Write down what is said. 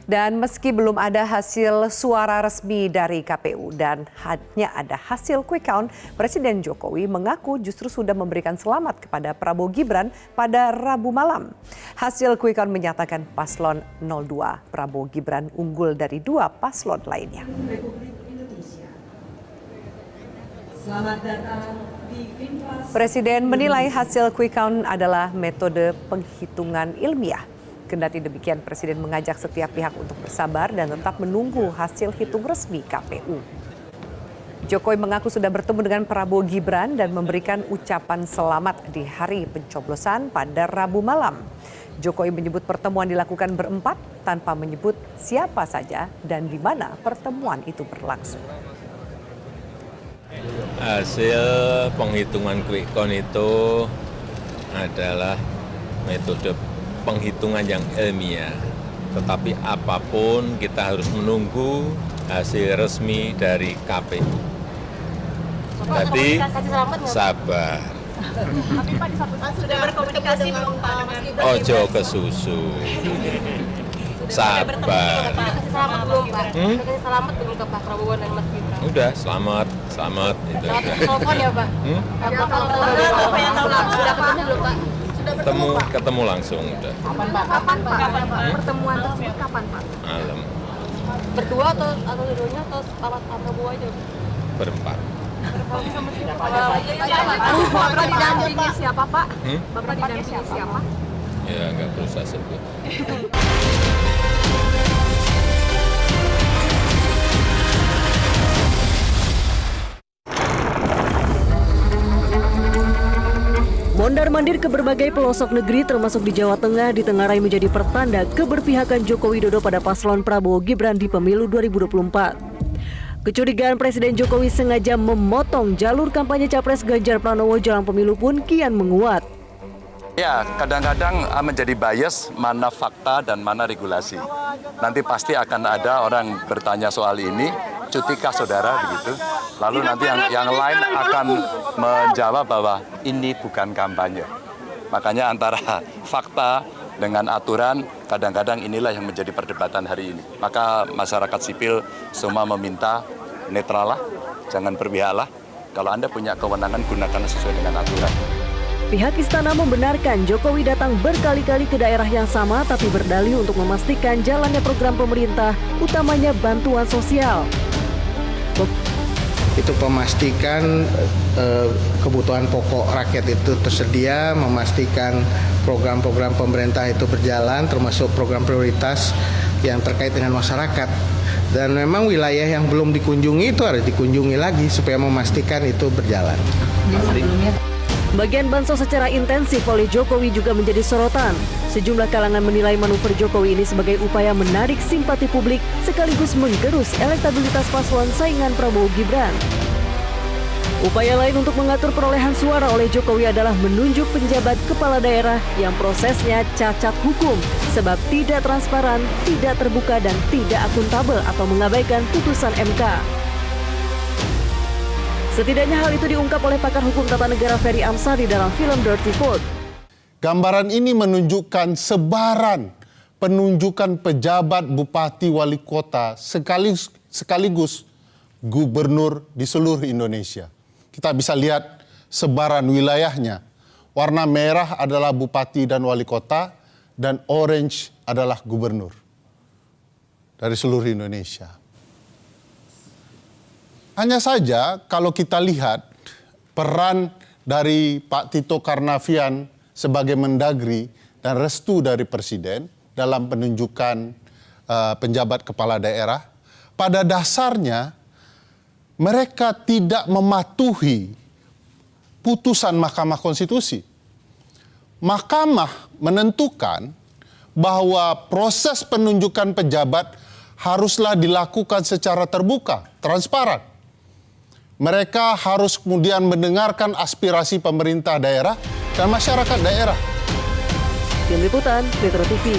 Dan meski belum ada hasil suara resmi dari KPU dan hanya ada hasil quick count, Presiden Jokowi mengaku justru sudah memberikan selamat kepada Prabowo Gibran pada Rabu malam. Hasil quick count menyatakan paslon 02 Prabowo Gibran unggul dari dua paslon lainnya. Presiden menilai hasil quick count adalah metode penghitungan ilmiah. Kendati demikian, Presiden mengajak setiap pihak untuk bersabar dan tetap menunggu hasil hitung resmi KPU. Jokowi mengaku sudah bertemu dengan Prabowo Gibran dan memberikan ucapan selamat di hari pencoblosan pada Rabu malam. Jokowi menyebut pertemuan dilakukan berempat tanpa menyebut siapa saja dan di mana pertemuan itu berlangsung. Hasil penghitungan quick count itu adalah metode penghitungan yang ilmiah, tetapi apapun kita harus menunggu hasil resmi dari KPU. Jadi sabar. Tapi Pak sudah berkomunikasi belum Pak? Ojo ke susu. Sabar. Kasih selamat belum Pak? Kasih selamat belum ke Pak Prabowo dan Mas Gibran? Udah, selamat itu. Telepon ya Pak? Sudah ketemu belum Pak? Ketemu langsung udah. Kapan Pak? Pertemuan tersebut kapan Pak? Malam. Berdua atau dua-duanya atau Pak Prabowo aja? Berempat. Bapak didampingi siapa Pak? Bapak didampingi siapa? Ya nggak perlu saya sebut. Mondar-mandir ke berbagai pelosok negeri termasuk di Jawa Tengah ditengarai menjadi pertanda keberpihakan Joko Widodo pada paslon Prabowo Gibran di pemilu 2024. Kecurigaan Presiden Jokowi sengaja memotong jalur kampanye Capres Ganjar Pranowo jelang pemilu pun kian menguat. Ya, kadang-kadang menjadi bias mana fakta dan mana regulasi. Nanti pasti akan ada orang bertanya soal ini, cutikah saudara begitu. Lalu nanti yang lain akan menjawab bahwa ini bukan kampanye. Makanya antara fakta dengan aturan kadang-kadang inilah yang menjadi perdebatan hari ini. Maka masyarakat sipil semua meminta netral lah, jangan berpihak lah. Kalau Anda punya kewenangan gunakan sesuai dengan aturan. Pihak istana membenarkan Jokowi datang berkali-kali ke daerah yang sama tapi berdalih untuk memastikan jalannya program pemerintah, utamanya bantuan sosial. Itu memastikan kebutuhan pokok rakyat itu tersedia, memastikan program-program pemerintah itu berjalan, termasuk program prioritas yang terkait dengan masyarakat. Dan memang wilayah yang belum dikunjungi itu harus dikunjungi lagi supaya memastikan itu berjalan. Bagian bansos secara intensif oleh Jokowi juga menjadi sorotan. Sejumlah kalangan menilai manuver Jokowi ini sebagai upaya menarik simpati publik sekaligus menggerus elektabilitas paslon saingan Prabowo Gibran. Upaya lain untuk mengatur perolehan suara oleh Jokowi adalah menunjuk penjabat kepala daerah yang prosesnya cacat hukum sebab tidak transparan, tidak terbuka dan tidak akuntabel atau mengabaikan putusan MK. Setidaknya hal itu diungkap oleh pakar hukum tata negara Ferry Amsari dalam film Dirty Vote. Gambaran ini menunjukkan sebaran penunjukan pejabat bupati wali kota sekaligus gubernur di seluruh Indonesia. Kita bisa lihat sebaran wilayahnya. Warna merah adalah bupati dan wali kota dan orange adalah gubernur dari seluruh Indonesia. Hanya saja kalau kita lihat peran dari Pak Tito Karnavian sebagai Mendagri dan restu dari Presiden dalam penunjukan penjabat kepala daerah, pada dasarnya mereka tidak mematuhi putusan Mahkamah Konstitusi. Mahkamah menentukan bahwa proses penunjukan pejabat haruslah dilakukan secara terbuka, transparan. Mereka harus kemudian mendengarkan aspirasi pemerintah daerah dan masyarakat daerah. Tim Liputan, Metro TV.